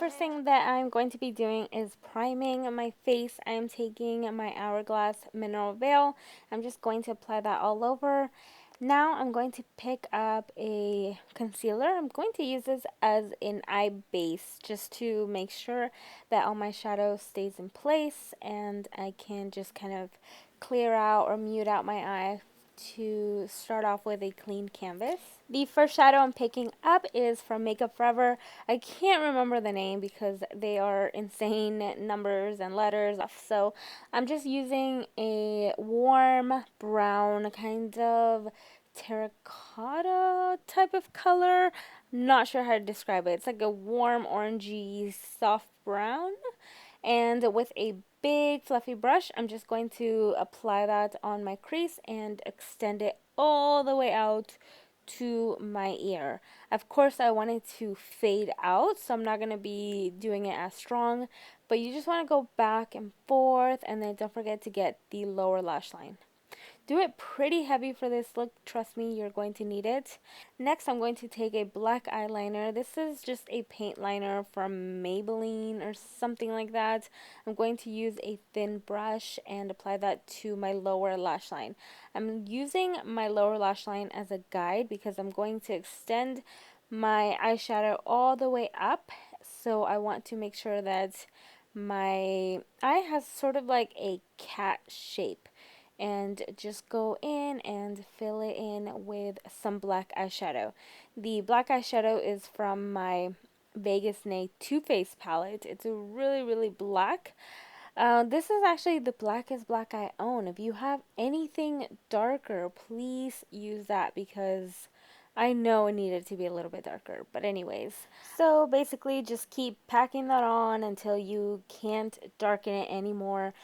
first thing that I'm going to be doing is priming my face. I am taking my Hourglass Mineral Veil. I'm just going to apply that all over. Now I'm going to pick up a concealer. I'm going to use this as an eye base just to make sure that all my shadow stays in place and I can just kind of clear out or mute out my eye to start off with a clean canvas. The first shadow I'm picking up is from Makeup Forever. I can't remember the name because they are insane numbers and letters, so I'm just using a warm brown kind of terracotta type of color. Not sure how to describe it. It's like a warm orangey soft brown, and with a big fluffy brush, I'm just going to apply that on my crease and extend it all the way out to my ear. Of course, I want it to fade out, so I'm not going to be doing it as strong, but you just want to go back and forth, and then don't forget to get the lower lash line. Do it pretty heavy for this look. Trust me, you're going to need it. Next, I'm going to take a black eyeliner. This is just a paint liner from Maybelline or something like that. I'm going to use a thin brush and apply that to my lower lash line. I'm using my lower lash line as a guide because I'm going to extend my eyeshadow all the way up. So I want to make sure that my eye has sort of like a cat shape, and just go in and fill it in with some black eyeshadow. The black eyeshadow is from my Vegas Nay Too Faced palette. It's a really black. This is actually the blackest black I own. If you have anything darker, please use that because I know it needed to be a little bit darker. But anyways, so basically just keep packing that on until you can't darken it anymore.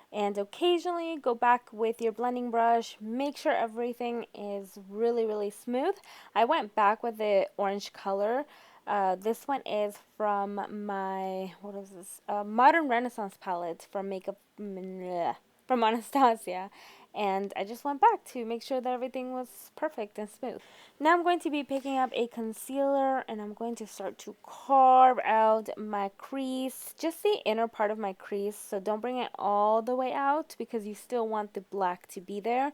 And occasionally go back with your blending brush, make sure everything is really smooth. I went back with the orange color. This one is from my, what is this, Modern Renaissance palette from from Anastasia, and I just went back to make sure that everything was perfect and smooth. Now I'm going to be picking up a concealer and I'm going to start to carve out my crease, just the inner part of my crease, so don't bring it all the way out because you still want the black to be there.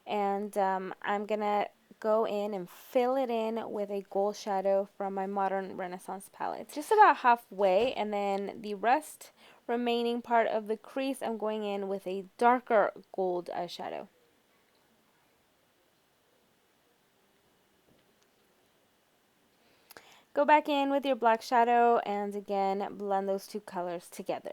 And I'm gonna go in and fill it in with a gold shadow from my Modern Renaissance palette, just about halfway, and then the remaining part of the crease I'm going in with a darker gold eyeshadow. Go back in with your black shadow and again blend those two colors together.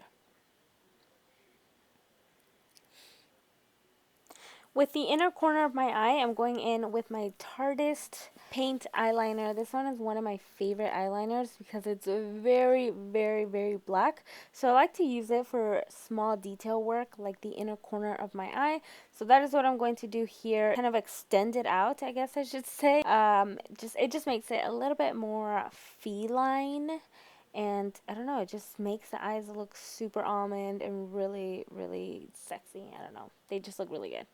With the inner corner of my eye, I'm going in with my Tarteist paint eyeliner. This one is one of my favorite eyeliners because it's very black. So I like to use it for small detail work like the inner corner of my eye. So that is what I'm going to do here. Kind of extend it out, I guess I should say. It just makes it a little bit more feline. And I don't know, it just makes the eyes look super almond and really sexy. I don't know. They just look really good.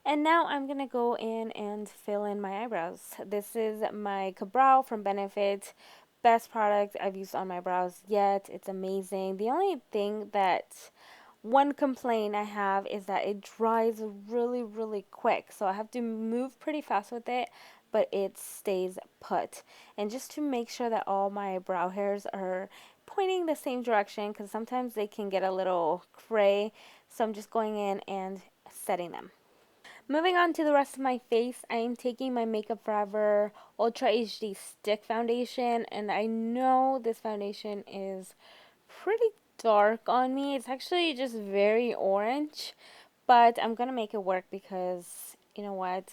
And now I'm going to go in and fill in my eyebrows. This is my Cabral from Benefit. Best product I've used on my brows yet. It's amazing. The only thing that one complaint I have is that it dries really quick. So I have to move pretty fast with it, but it stays put. And just to make sure that all my brow hairs are pointing the same direction, because sometimes they can get a little gray. So I'm just going in and setting them. Moving on to the rest of my face, I am taking my Makeup Forever Ultra HD Stick Foundation, and I know this foundation is pretty dark on me. It's actually just very orange, but I'm gonna make it work because, you know what,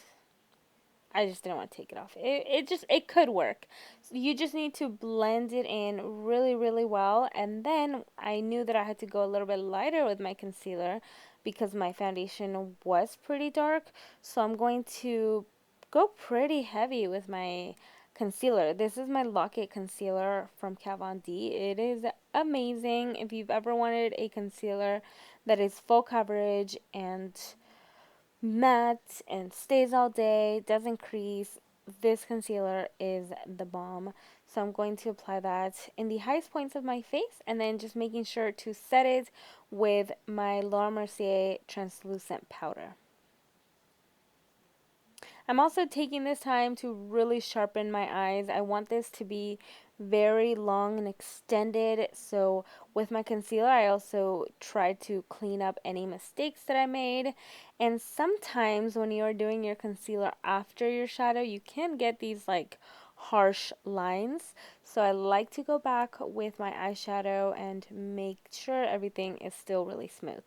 I just didn't want to take it off. It could work. So you just need to blend it in really well. And then I knew that I had to go a little bit lighter with my concealer because my foundation was pretty dark. So I'm going to go pretty heavy with my concealer. This is my Lock-It concealer from Kat Von D. It is amazing. If you've ever wanted a concealer that is full coverage and matte and stays all day, doesn't crease, this concealer is the bomb. So I'm going to apply that in the highest points of my face, and then just making sure to set it with my Laura Mercier translucent powder. I'm also taking this time to really sharpen my eyes. I want this to be very long and extended. So with my concealer, I also try to clean up any mistakes that I made. And sometimes when you're doing your concealer after your shadow, you can get these like harsh lines. So I like to go back with my eyeshadow and make sure everything is still really smooth.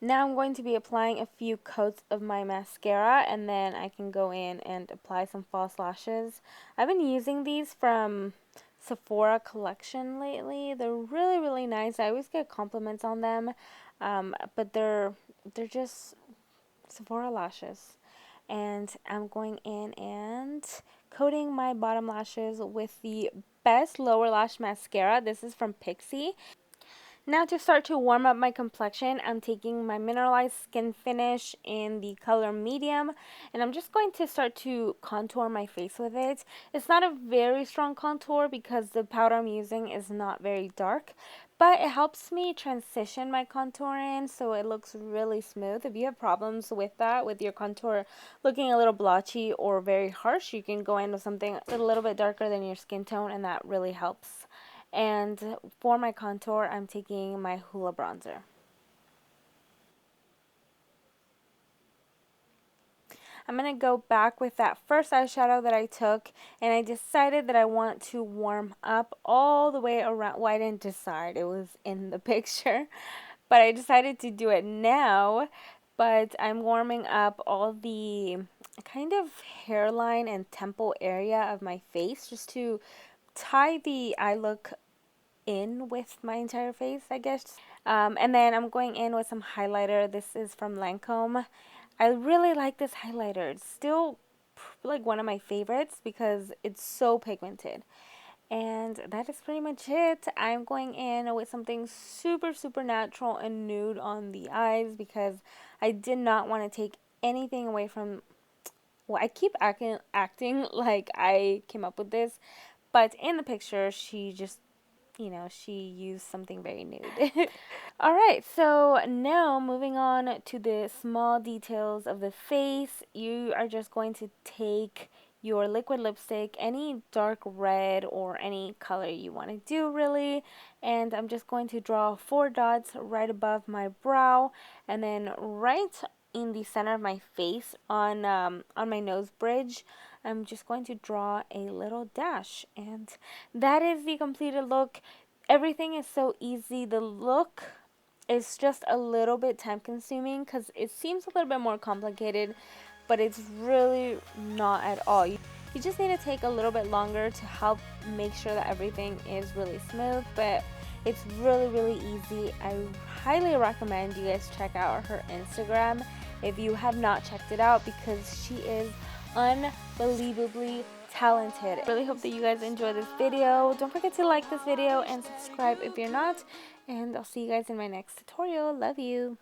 Now I'm going to be applying a few coats of my mascara, and then I can go in and apply some false lashes. I've been using these from Sephora collection lately. They're really, really nice. I always get compliments on them, but they're just Sephora lashes. And I'm going in and coating my bottom lashes with the best lower lash mascara. This is from Pixie. Now to start to warm up my complexion, I'm taking my mineralized skin finish in the color medium, and I'm just going to start to contour my face with it. It's not a very strong contour because the powder I'm using is not very dark, but it helps me transition my contour in so it looks really smooth. If you have problems with that, with your contour looking a little blotchy or very harsh, you can go in with something a little bit darker than your skin tone, and that really helps. And for my contour, I'm taking my Hoola bronzer. I'm going to go back with that first eyeshadow that I took, and I decided that I want to warm up all the way around. Well, I didn't decide, it was in the picture, but I decided to do it now. But I'm warming up all the kind of hairline and temple area of my face just to tie the eye look in with my entire face, I guess. And then I'm going in with some highlighter. This is from Lancome. I really like this highlighter. It's still like one of my favorites because it's so pigmented. And that is pretty much it. I'm going in with something super, super natural and nude on the eyes because I did not want to take anything away from. Well, I keep acting like I came up with this, but in the picture, she just, she used something very nude. All right, so now moving on to the small details of the face, you are just going to take your liquid lipstick, any dark red or any color you want to do really, and I'm just going to draw 4 dots right above my brow, and then right in the center of my face on my nose bridge, I'm just going to draw a little dash, and that is the completed look. Everything is so easy. The look is just a little bit time consuming because it seems a little bit more complicated, but it's really not at all. You just need to take a little bit longer to help make sure that everything is really smooth, but it's really, really easy. I highly recommend you guys check out her Instagram if you have not checked it out because she is unbelievably talented. I really hope that you guys enjoy this video. Don't forget to like this video and subscribe if you're not, and I'll see you guys in my next tutorial. Love you.